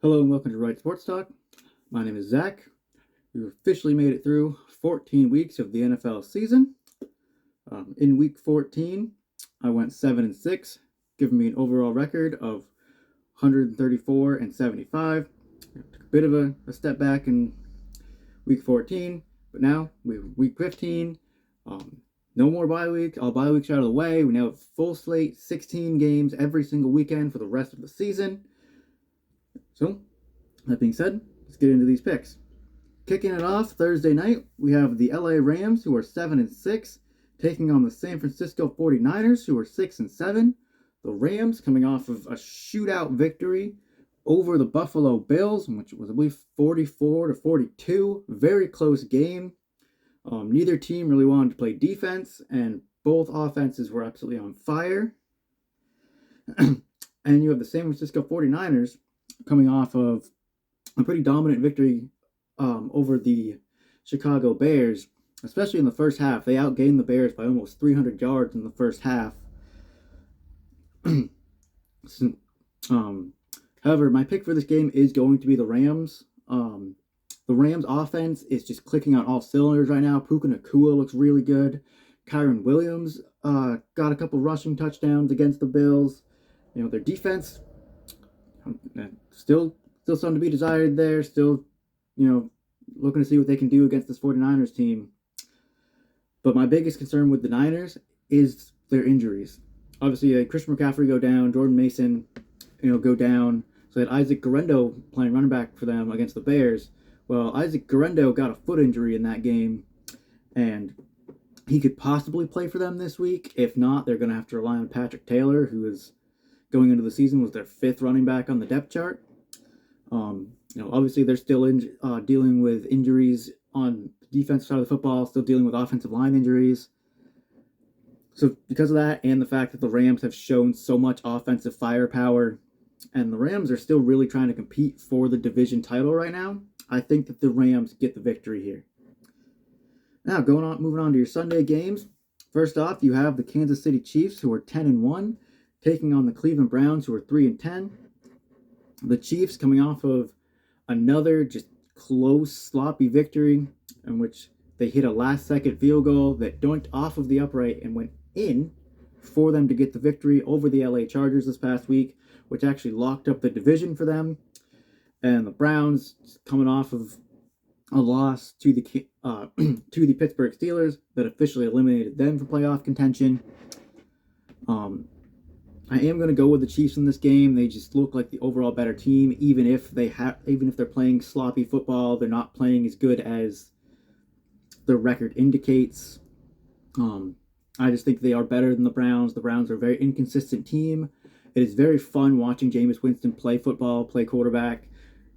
Hello and welcome to Right Sports Talk. My name is Zach. We've officially made it through 14 weeks of the NFL season. In week 14, I went 7-6, giving me an overall record of 134 and 75. Took a bit of a step back in week 14, but now we're week 15. No more bye week. All bye weeks are out of the way. We now have full slate, 16 games every single weekend for the rest of the season. So, that being said, let's get into these picks. Kicking it off Thursday night, we have the LA Rams, who are 7-6, taking on the San Francisco 49ers, who are 6-7. The Rams coming off of a shootout victory over the Buffalo Bills, which was, I believe, 44-42. Very close game. Neither team really wanted to play defense, and both offenses were absolutely on fire. And you have the San Francisco 49ers coming off of a pretty dominant victory over the Chicago Bears, especially in the first half. They outgained the Bears by almost 300 yards in the first half. However, my pick for this game is going to be the Rams. The Rams offense is just clicking on all cylinders right now. Puka Nacua looks really good. Kyren Williams got a couple rushing touchdowns against the Bills. You know, their defense still something to be desired there. Still, looking to see what they can do against this 49ers team. But my biggest concern with the Niners is their injuries. Obviously, Christian McCaffrey go down, Jordan Mason, go down. So they had Isaac Guerendo playing running back for them against the Bears. Well, Isaac Guerendo got a foot injury in that game, and he could possibly play for them this week. If not, they're going to have to rely on Patrick Taylor, who is going into the season was their fifth running back on the depth chart. Obviously they're still dealing with injuries on the defensive side of the football, still dealing with offensive line injuries. So because of that, and the fact that the Rams have shown so much offensive firepower, and the Rams are still really trying to compete for the division title right now, I think that the Rams get the victory here. Now, moving on to your Sunday games. First off, you have the Kansas City Chiefs, who are 10-1, taking on the Cleveland Browns, who are 3-10. The Chiefs coming off of another just close, sloppy victory in which they hit a last-second field goal that dunked off of the upright and went in for them to get the victory over the LA Chargers this past week, which actually locked up the division for them. And the Browns coming off of a loss to the Pittsburgh Steelers that officially eliminated them from playoff contention. I am going to go with the Chiefs in this game. They just look like the overall better team, even if they're playing sloppy football. They're not playing as good as their record indicates. I just think they are better than the Browns. The Browns are a very inconsistent team. It is very fun watching Jameis Winston play football, play quarterback,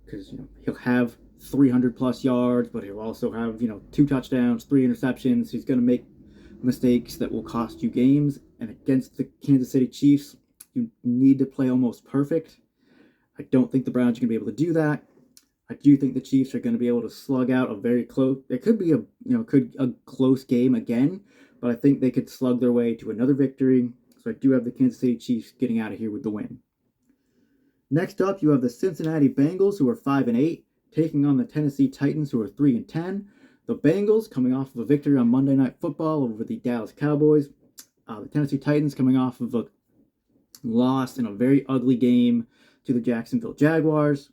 because he'll have 300 plus yards, but he'll also have 2 touchdowns, 3 interceptions. He's going to make mistakes that will cost you games. And against the Kansas City Chiefs, you need to play almost perfect. I don't think the Browns are going to be able to do that. I do think the Chiefs are going to be able to slug out a very close. It could be a close game again, but I think they could slug their way to another victory. So I do have the Kansas City Chiefs getting out of here with the win. Next up, you have the Cincinnati Bengals, who are 5-8, taking on the Tennessee Titans, who are 3-10. The Bengals coming off of a victory on Monday Night Football over the Dallas Cowboys. The Tennessee Titans coming off of a loss in a very ugly game to the Jacksonville Jaguars.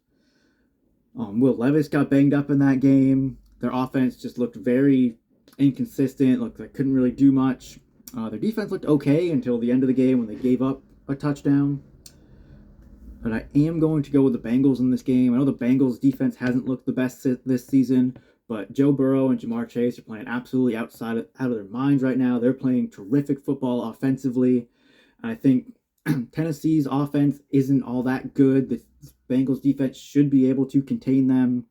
Will Levis got banged up in that game. Their offense just looked very inconsistent. Looked like couldn't really do much. Their defense looked okay until the end of the game when they gave up a touchdown. But I am going to go with the Bengals in this game. I know the Bengals defense hasn't looked the best this season, but Joe Burrow and Jamar Chase are playing absolutely out of their minds right now. They're playing terrific football offensively. And I think Tennessee's offense isn't all that good. The Bengals defense should be able to contain them.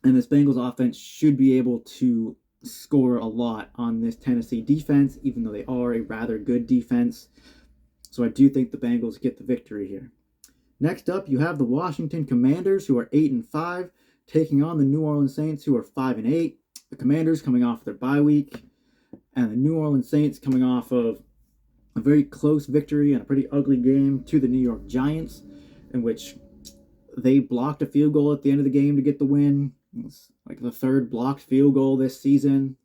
And this Bengals offense should be able to score a lot on this Tennessee defense, even though they are a rather good defense. So I do think the Bengals get the victory here. Next up, you have the Washington Commanders, who are 8-5, taking on the New Orleans Saints, who are 5-8. The Commanders coming off their bye week, and the New Orleans Saints coming off of a very close victory and a pretty ugly game to the New York Giants, in which they blocked a field goal at the end of the game to get the win. It was like the third blocked field goal this season,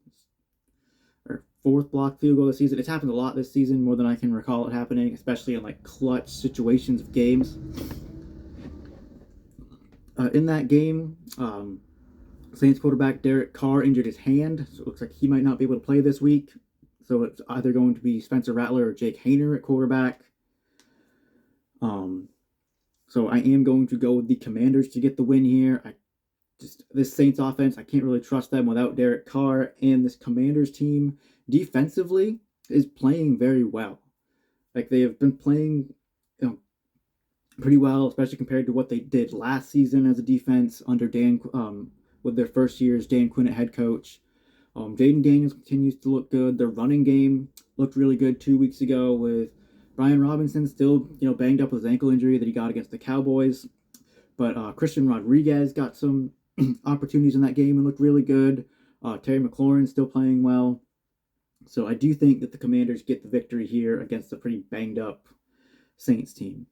or fourth blocked field goal this season. It's happened a lot this season, more than I can recall it happening, especially in like clutch situations of games. In that game, Saints quarterback Derek Carr injured his hand, so it looks like he might not be able to play this week. So it's either going to be Spencer Rattler or Jake Haener at quarterback. So I am going to go with the Commanders to get the win here. This Saints offense, I can't really trust them without Derek Carr, and this Commanders team defensively is playing very well. Like they have been playing, pretty well, especially compared to what they did last season as a defense under with their first year as Dan Quinn at head coach. Jaden Daniels continues to look good. Their running game looked really good 2 weeks ago with Brian Robinson still, banged up with his ankle injury that he got against the Cowboys. But Christian Rodriguez got some opportunities in that game and looked really good. Terry McLaurin still playing well. So I do think that the Commanders get the victory here against a pretty banged up Saints team.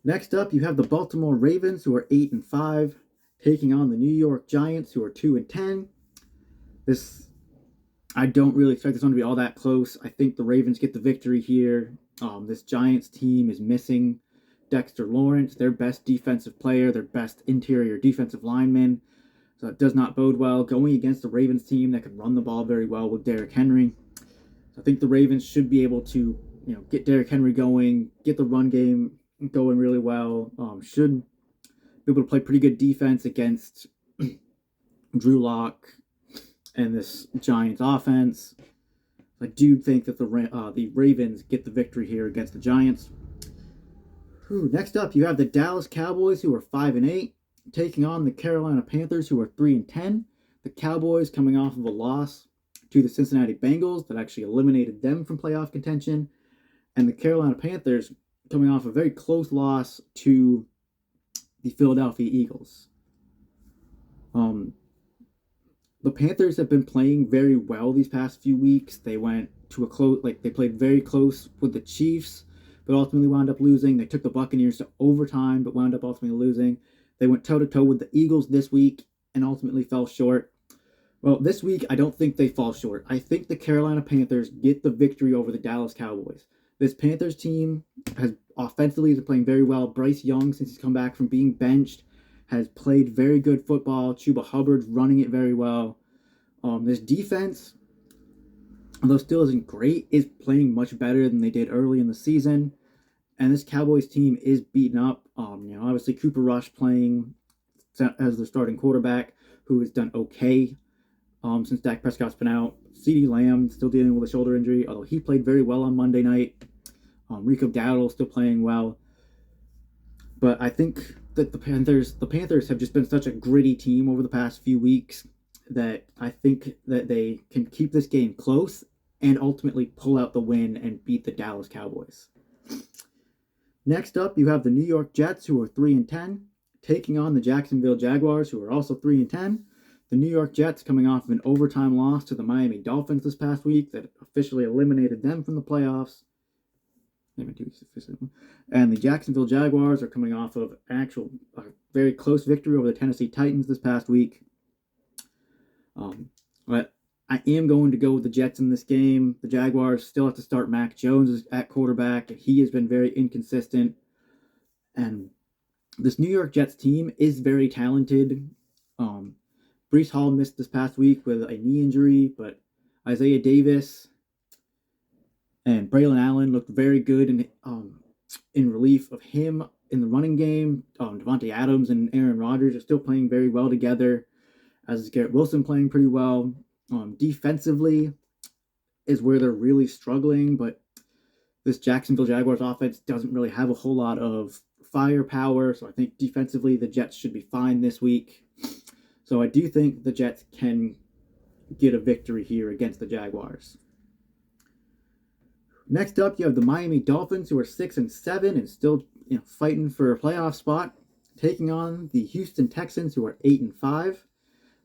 Next up, you have the Baltimore Ravens, who are 8-5, taking on the New York Giants, who are 2-10. I don't really expect this one to be all that close. I think the Ravens get the victory here. This Giants team is missing Dexter Lawrence, their best defensive player, their best interior defensive lineman. So it does not bode well going against the Ravens team that can run the ball very well with Derrick Henry. So I think the Ravens should be able to, get Derrick Henry going, get the run game going really well. Should be able to play pretty good defense against Drew Lock and this Giants offense. I do think that the Ravens get the victory here against the Giants. Next up, you have the Dallas Cowboys, who are 5-8, taking on the Carolina Panthers, who are 3-10. The Cowboys coming off of a loss to the Cincinnati Bengals that actually eliminated them from playoff contention, and the Carolina Panthers coming off a very close loss to the Philadelphia Eagles. The Panthers have been playing very well these past few weeks. They went to they played very close with the Chiefs, but ultimately wound up losing. They took the Buccaneers to overtime, but wound up ultimately losing. They went toe-to-toe with the Eagles this week and ultimately fell short. Well, this week, I don't think they fall short. I think the Carolina Panthers get the victory over the Dallas Cowboys. This Panthers team has offensively been playing very well. Bryce Young, since he's come back from being benched, has played very good football. Chuba Hubbard's running it very well. This defense, although still isn't great, is playing much better than they did early in the season. And this Cowboys team is beaten up. Obviously Cooper Rush playing as the starting quarterback, who has done okay since Dak Prescott's been out. CeeDee Lamb still dealing with a shoulder injury, although he played very well on Monday night. Rico Dowdle still playing well. But I think that the Panthers have just been such a gritty team over the past few weeks that I think that they can keep this game close and ultimately pull out the win and beat the Dallas Cowboys. Next up, you have the New York Jets, who are 3-10, taking on the Jacksonville Jaguars, who are also 3-10. The New York Jets coming off of an overtime loss to the Miami Dolphins this past week that officially eliminated them from the playoffs. And the Jacksonville Jaguars are coming off of a very close victory over the Tennessee Titans this past week. But I am going to go with the Jets in this game. The Jaguars still have to start Mac Jones at quarterback. He has been very inconsistent. And this New York Jets team is very talented. Breece Hall missed this past week with a knee injury, but Isaiah Davis and Braylon Allen looked very good in relief of him in the running game. Devontae Adams and Aaron Rodgers are still playing very well together, as is Garrett Wilson playing pretty well. Defensively is where they're really struggling, but this Jacksonville Jaguars offense doesn't really have a whole lot of firepower, so I think defensively the Jets should be fine this week. So I do think the Jets can get a victory here against the Jaguars. Next up, you have the Miami Dolphins, who are 6-7 and still fighting for a playoff spot, taking on the Houston Texans, who are 8-5.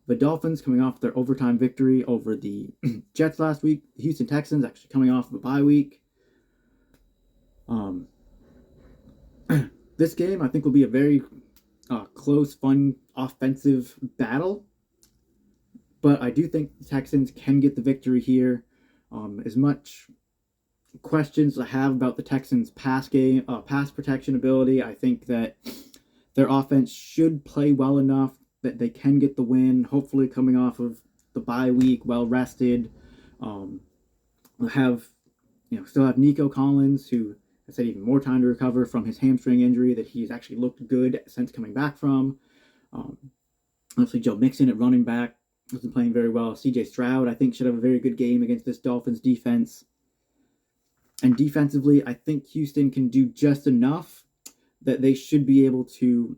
The Dolphins coming off their overtime victory over the Jets last week. The Houston Texans actually coming off of a bye week. This game, I think, will be a very close, fun offensive battle. But I do think the Texans can get the victory here. As much questions I have about the Texans' pass protection ability, I think that their offense should play well enough that they can get the win. Hopefully, coming off of the bye week, well rested. Um, have still have Nico Collins, who has had even more time to recover from his hamstring injury that he's actually looked good since coming back from. Um, Obviously, Joe Mixon at running back has been playing very well. C.J. Stroud, I think, should have a very good game against this Dolphins defense. And defensively, I think Houston can do just enough that they should be able to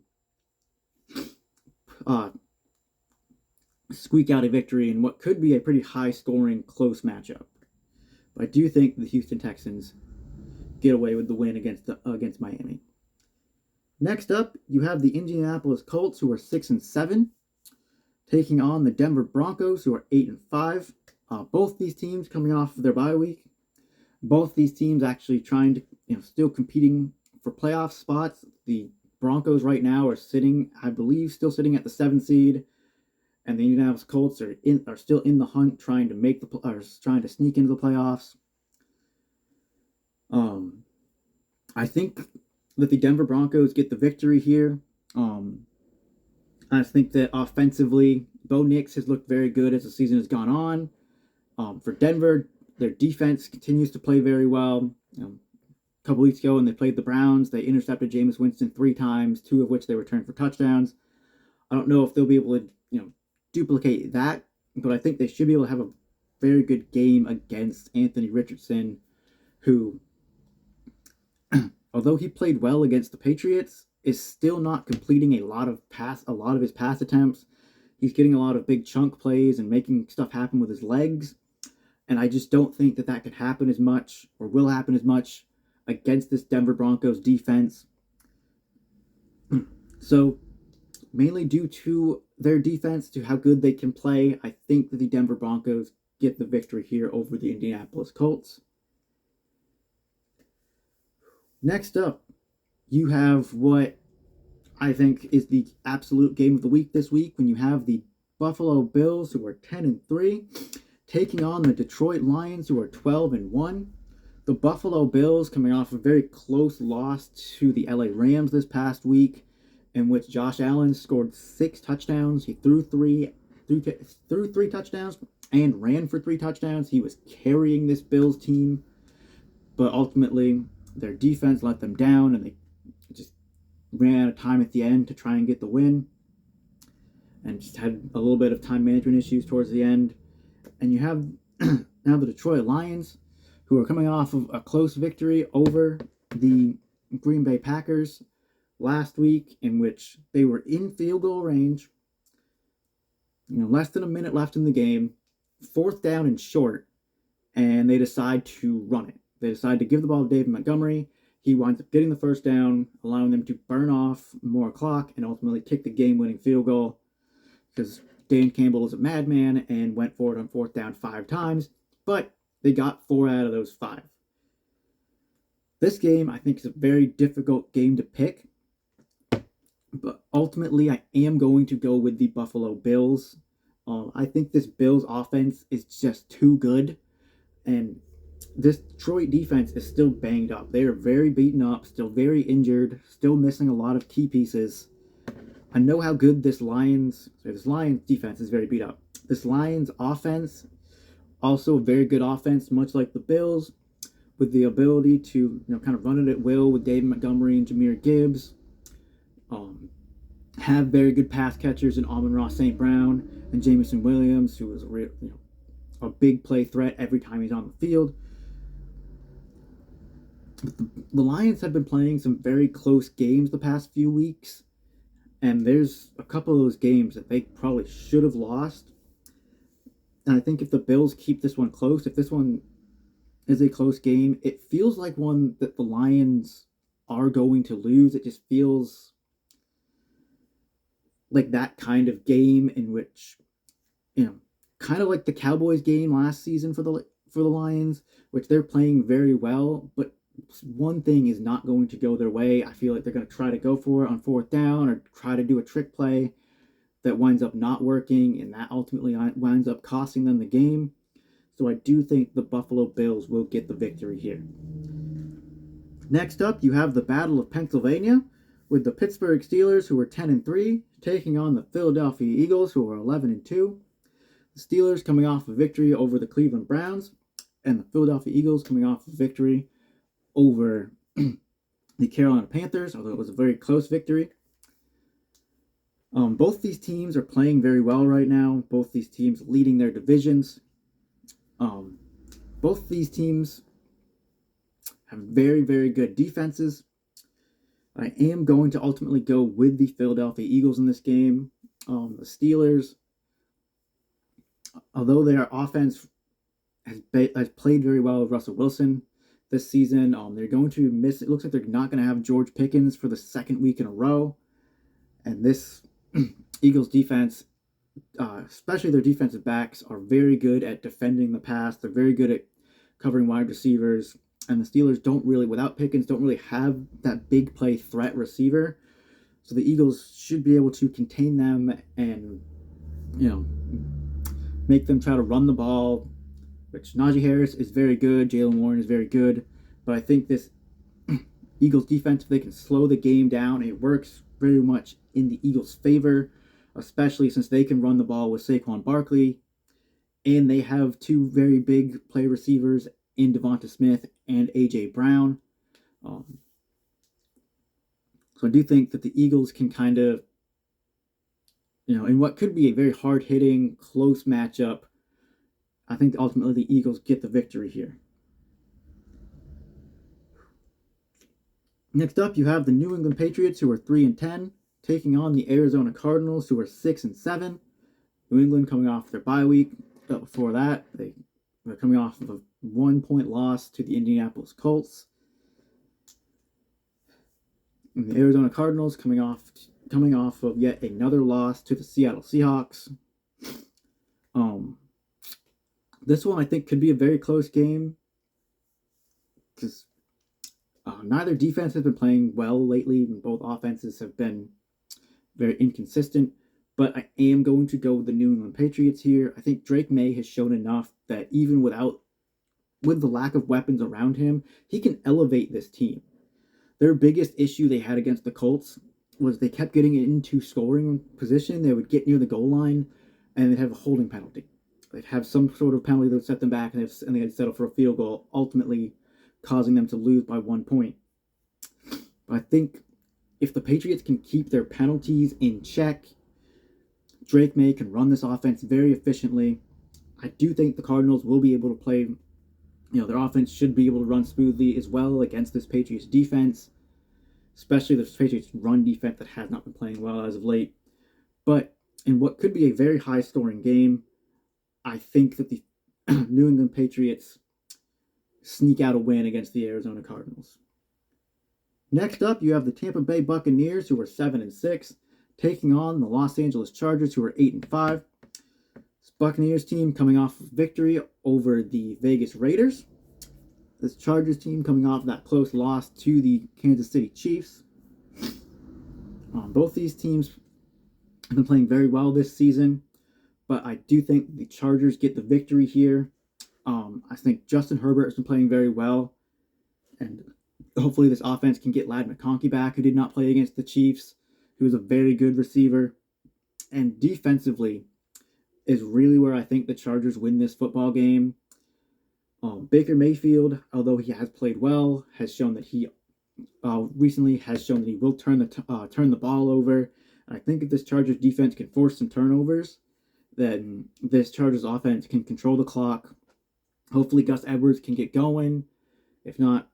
uh, squeak out a victory in what could be a pretty high-scoring, close matchup. But I do think the Houston Texans get away with the win against Miami. Next up, you have the Indianapolis Colts, who are 6-7, taking on the Denver Broncos, who are 8-5. Both these teams coming off of their bye week. Both these teams actually trying to, still competing for playoff spots. The Broncos right now are sitting, I believe, still sitting at the 7th seed, and the Indianapolis Colts are still in the hunt, trying to sneak into the playoffs. I think that the Denver Broncos get the victory here. I think that offensively, Bo Nix has looked very good as the season has gone on. For Denver, their defense continues to play very well. A couple weeks ago when they played the Browns, they intercepted Jameis Winston 3 times, 2 of which they returned for touchdowns. I don't know if they'll be able to, duplicate that, but I think they should be able to have a very good game against Anthony Richardson, who, although he played well against the Patriots, is still not completing a lot of his pass attempts. He's getting a lot of big chunk plays and making stuff happen with his legs. And I just don't think that could happen as much, or will happen as much, against this Denver Broncos defense. So, mainly due to their defense, to how good they can play, I think that the Denver Broncos get the victory here over the Indianapolis Colts. Next up, you have what I think is the absolute game of the week this week, when you have the Buffalo Bills, who are 10-3, taking on the Detroit Lions, who are 12-1. The Buffalo Bills coming off a very close loss to the LA Rams this past week, in which Josh Allen scored 6 touchdowns. He threw three touchdowns and ran for 3 touchdowns. He was carrying this Bills team, but ultimately their defense let them down, and they just ran out of time at the end to try and get the win, and just had a little bit of time management issues towards the end. And you have now the Detroit Lions, who are coming off of a close victory over the Green Bay Packers last week, in which they were in field goal range, less than a minute left in the game, 4th down and short, and they decide to run it. They decide to give the ball to David Montgomery. He winds up getting the 1st down, allowing them to burn off more clock and ultimately kick the game-winning field goal, because Dan Campbell is a madman and went for it on 4th down 5 times, but they got 4 out of those 5. This game, I think, is a very difficult game to pick, but ultimately I am going to go with the Buffalo Bills. I think this Bills offense is just too good, and this Detroit defense is still banged up. They are very beaten up, still very injured, still missing a lot of key pieces. I know how good this Lions defense is very beat up. This Lions offense, also a very good offense, much like the Bills, with the ability to kind of run it at will with David Montgomery and Jahmyr Gibbs. Have very good pass catchers in Amon-Ra St. Brown and Jameson Williams, who is a big play threat every time he's on the field. The Lions have been playing some very close games the past few weeks, and there's a couple of those games that they probably should have lost. And I think if the Bills keep this one close, if this one is a close game, it feels like one that the Lions are going to lose. It just feels like that kind of game in which, kind of like the Cowboys game last season for the Lions, which they're playing very well, but one thing is not going to go their way, I feel like they're going to try to go for it on fourth down or try to do a trick play that winds up not working, and that ultimately winds up costing them the game. So I do think the Buffalo Bills will get the victory here. Next up, you have the Battle of Pennsylvania, with the Pittsburgh Steelers, who are 10-3, taking on the Philadelphia Eagles, who are 11-2. The Steelers coming off a victory over the Cleveland Browns, and the Philadelphia Eagles coming off a victory over the Carolina Panthers, although it was a very close victory. Both these teams are playing very well right now. Both these teams leading their divisions. Both these teams have very, very good defenses. I am going to ultimately go with the Philadelphia Eagles in this game. The Steelers, although their offense has played very well with Russell Wilson this season, they're going to miss. It looks like they're not going to have George Pickens for the second week in a row. And this Eagles defense, especially their defensive backs, are very good at defending the pass. They're very good at covering wide receivers. And the Steelers without Pickens, don't really have that big play threat receiver. So the Eagles should be able to contain them and, make them try to run the ball, which Najee Harris is very good. Jaylen Warren is very good. But I think this Eagles defense, if they can slow the game down, it works very much in the Eagles' favor, especially since they can run the ball with Saquon Barkley. And they have two very big play receivers in Devonta Smith and A.J. Brown. So I do think that the Eagles can kind of, in what could be a very hard-hitting, close matchup, I think ultimately the Eagles get the victory here. Next up, you have the New England Patriots, who are 3-10, taking on the Arizona Cardinals, who are 6-7. New England coming off their bye week. Before that, they're coming off of a 1-point loss to the Indianapolis Colts. And the Arizona Cardinals coming off of yet another loss to the Seattle Seahawks. This one I think could be a very close game because neither defense has been playing well lately, and both offenses have been very inconsistent. But I am going to go with the New England Patriots here. I think Drake May has shown enough that even with the lack of weapons around him, he can elevate this team. Their biggest issue they had against the Colts was they kept getting into scoring position. They would get near the goal line, and they'd have a holding penalty. They'd have some sort of penalty that would set them back, and they had to settle for a field goal, ultimately causing them to lose by 1 point. But I think if the Patriots can keep their penalties in check, Drake May can run this offense very efficiently. I do think the Cardinals will be able to play, their offense should be able to run smoothly as well against this Patriots defense, especially this Patriots run defense that has not been playing well as of late. But in what could be a very high-scoring game, I think that the New England Patriots sneak out a win against the Arizona Cardinals. Next up, you have the Tampa Bay Buccaneers, who are 7-6, taking on the Los Angeles Chargers, who are 8-5. This Buccaneers team coming off a victory over the Vegas Raiders. This Chargers team coming off that close loss to the Kansas City Chiefs. Both these teams have been playing very well this season, but I do think the Chargers get the victory here. I think Justin Herbert has been playing very well, and hopefully this offense can get Ladd McConkey back, who did not play against the Chiefs, who is a very good receiver. And defensively is really where I think the Chargers win this football game. Baker Mayfield, although he has played well, has shown that he recently has shown that he will turn the ball over. And I think if this Chargers defense can force some turnovers, then this Chargers offense can control the clock. Hopefully Gus Edwards can get going. If not,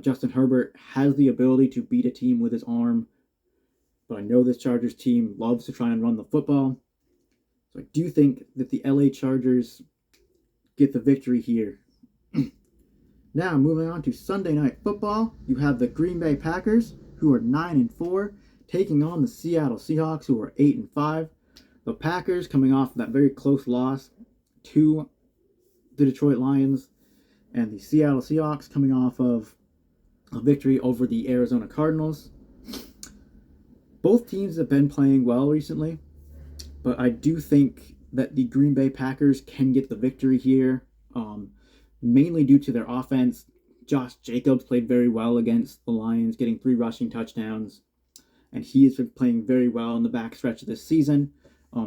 Justin Herbert has the ability to beat a team with his arm. But I know this Chargers team loves to try and run the football. So I do think that the LA Chargers get the victory here. Now, moving on to Sunday Night Football, you have the Green Bay Packers, who are 9-4, taking on the Seattle Seahawks, who are 8-5. The Packers coming off that very close loss to the Detroit Lions, and the Seattle Seahawks coming off of a victory over the Arizona Cardinals. Both teams have been playing well recently, but I do think that the Green Bay Packers can get the victory here, mainly due to their offense. Josh Jacobs played very well against the Lions, getting 3 rushing touchdowns, and he has been playing very well in the backstretch of this season.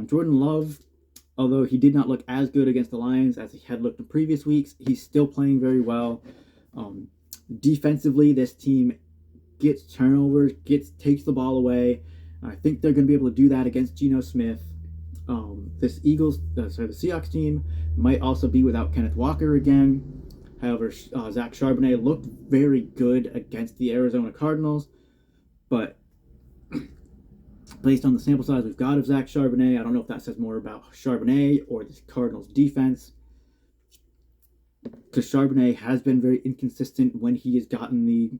Jordan Love, although he did not look as good against the Lions as he had looked in previous weeks, he's still playing very well. Defensively, this team gets turnovers, takes the ball away. I think they're going to be able to do that against Geno Smith. The Seahawks team might also be without Kenneth Walker again. However, Zach Charbonnet looked very good against the Arizona Cardinals, but based on the sample size we've got of Zach Charbonnet, I don't know if that says more about Charbonnet or the Cardinals defense, because Charbonnet has been very inconsistent when he has gotten the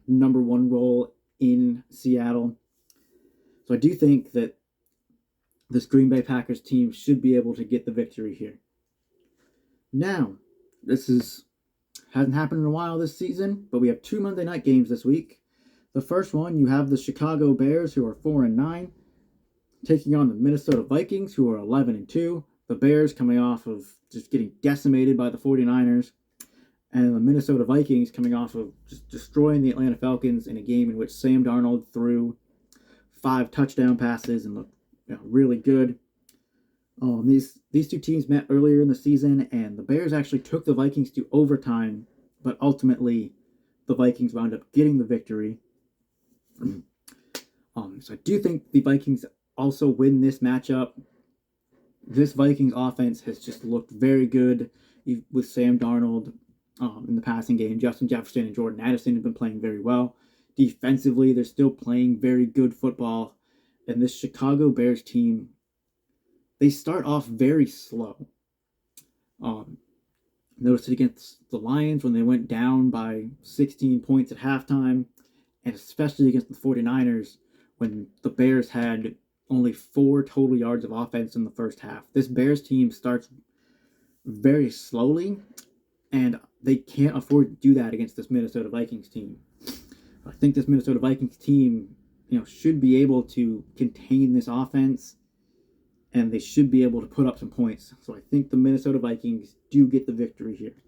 number 1 role in Seattle. So I do think that this Green Bay Packers team should be able to get the victory here. Now, this hasn't happened in a while this season, but we have 2 Monday night games this week. The first one, you have the Chicago Bears, who are 4-9, taking on the Minnesota Vikings, who are 11-2. The Bears coming off of just getting decimated by the 49ers, and the Minnesota Vikings coming off of just destroying the Atlanta Falcons in a game in which Sam Darnold threw 5 touchdown passes and looked really good. These 2 teams met earlier in the season, and the Bears actually took the Vikings to overtime, but ultimately the Vikings wound up getting the victory. So I do think the Vikings also win this matchup. This Vikings offense has just looked very good with Sam Darnold in the passing game. Justin Jefferson and Jordan Addison have been playing very well. Defensively, they're still playing very good football. And this Chicago Bears team, they start off very slow. Noticed it against the Lions when they went down by 16 points at halftime, and especially against the 49ers when the Bears had only 4 total yards of offense in the first half. This Bears team starts very slowly, and they can't afford to do that against this Minnesota Vikings team. I think this Minnesota Vikings team, should be able to contain this offense, and they should be able to put up some points. So I think the Minnesota Vikings do get the victory here.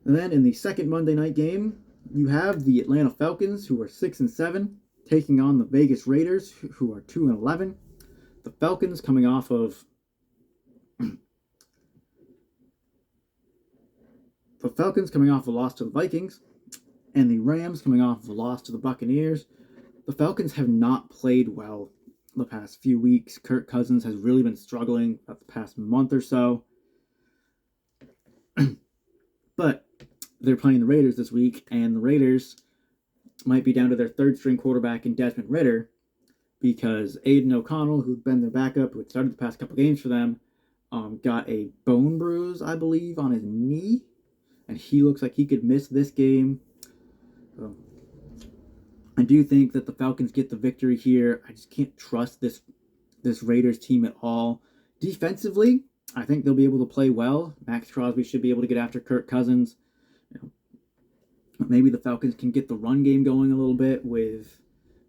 And then in the second Monday night game, you have the Atlanta Falcons, who are 6-7, taking on the Vegas Raiders, who are 2-11. The Falcons coming off of a loss to the Vikings, and the Rams coming off of a loss to the Buccaneers. The Falcons have not played well the past few weeks. Kirk Cousins has really been struggling about the past month or so. But they're playing the Raiders this week, and the Raiders might be down to their 3rd-string quarterback in Desmond Ridder, because Aiden O'Connell, who's been their backup, who had started the past couple games for them, got a bone bruise, I believe, on his knee, and he looks like he could miss this game. I do think that the Falcons get the victory here. I just can't trust this Raiders team at all. Defensively, I think they'll be able to play well. Max Crosby should be able to get after Kirk Cousins. Maybe the Falcons can get the run game going a little bit with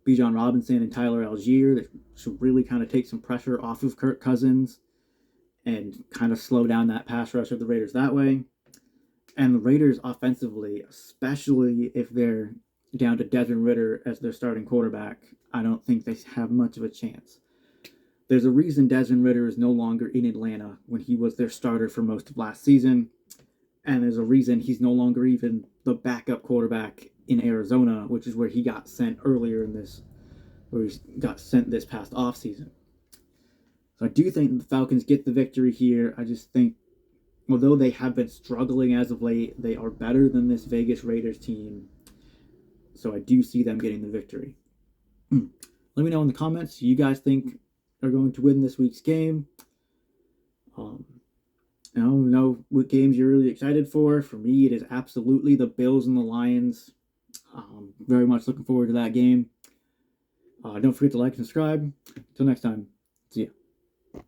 Bijan Robinson and Tyler Algier. That should really kind of take some pressure off of Kirk Cousins and kind of slow down that pass rush of the Raiders that way. And the Raiders offensively, especially if they're down to Desmond Ridder as their starting quarterback, I don't think they have much of a chance. There's a reason Desmond Ridder is no longer in Atlanta when he was their starter for most of last season, and there's a reason he's no longer even the backup quarterback in Arizona, which is where he got sent this past offseason. So I do think the Falcons get the victory here. I just think, although they have been struggling as of late, they are better than this Vegas Raiders team. So I do see them getting the victory. Let me know in the comments who you guys think are going to win this week's game. I don't know what games you're really excited for. For me, it is absolutely the Bills and the Lions. Very much looking forward to that game. Don't forget to like and subscribe. Until next time, see ya.